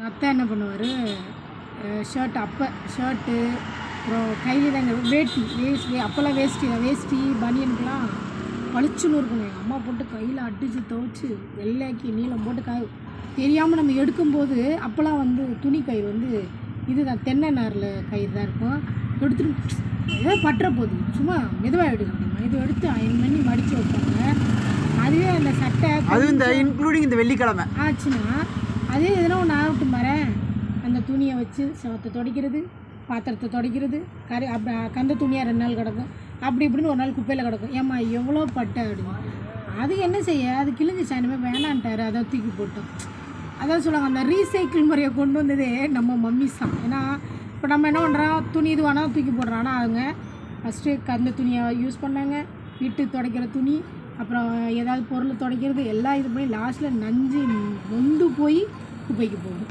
அத்தை என்ன பண்ணுவார், ஷர்ட்டு அப்புறம் கையில் தாங்க வேஷ்டி அப்போல்லாம் வேஷ்டி பனியனுக்கெலாம் பளிச்சுன்னு இருக்கணும். எங்கள் அம்மா போட்டு கையில் அடித்து துவைச்சி வெள்ளையாக்கி நீளம் போட்டு தெரியாமல் நம்ம எடுக்கும்போது அப்போல்லாம் துணி கயிறு இதுதான் தென்னை நாரில் கயிறு தான் இருக்கும். எடுத்துட்டு ஏதோ பற்ற போகுது சும்மா மெதுவாக எடுக்கணும். இது எடுத்து அயன் பண்ணி மடித்து வைப்பாங்க. அதுவே அந்த சட்டை இன்க்ளூடிங் இந்த வெள்ளிக்கிழமை ஆச்சுன்னா அதே எதுனா ஒன்று ஆகட்டு மரேன் அந்த துணியை வச்சு சவத்தை துடைக்கிறது, பாத்திரத்தை துடைக்கிறது, கந்த துணியாக 2 நாள் கிடக்கும். அப்படி இப்படின்னு ஒரு நாள் குப்பையில் கிடக்கும். ஏம்மா எவ்வளோ பட்டை அப்படின்னு. அது என்ன செய்ய, அது கிழிஞ்சு சாயமே வேணான்ட்டார். அதை தூக்கி போட்டோம். அதான் சொல்லுவாங்க, அந்த ரீசைக்கிள் முறையை கொண்டு வந்ததே நம்ம மம்மிஸ் தான். ஏன்னா இப்போ நம்ம என்ன பண்ணுறோம், துணி இது வேணால் தூக்கி போடுறோம். ஆனால் அவங்க ஃபஸ்ட்டு கந்த துணியை யூஸ் பண்ணாங்க, வீட்டு துடைக்கிற துணி, அப்புறம் ஏதாவது பொருள் துடைக்கிறது எல்லாம் இது பண்ணி லாஸ்ட்டில் நஞ்சு நொந்து போய் குப்பைக்கு போகும்.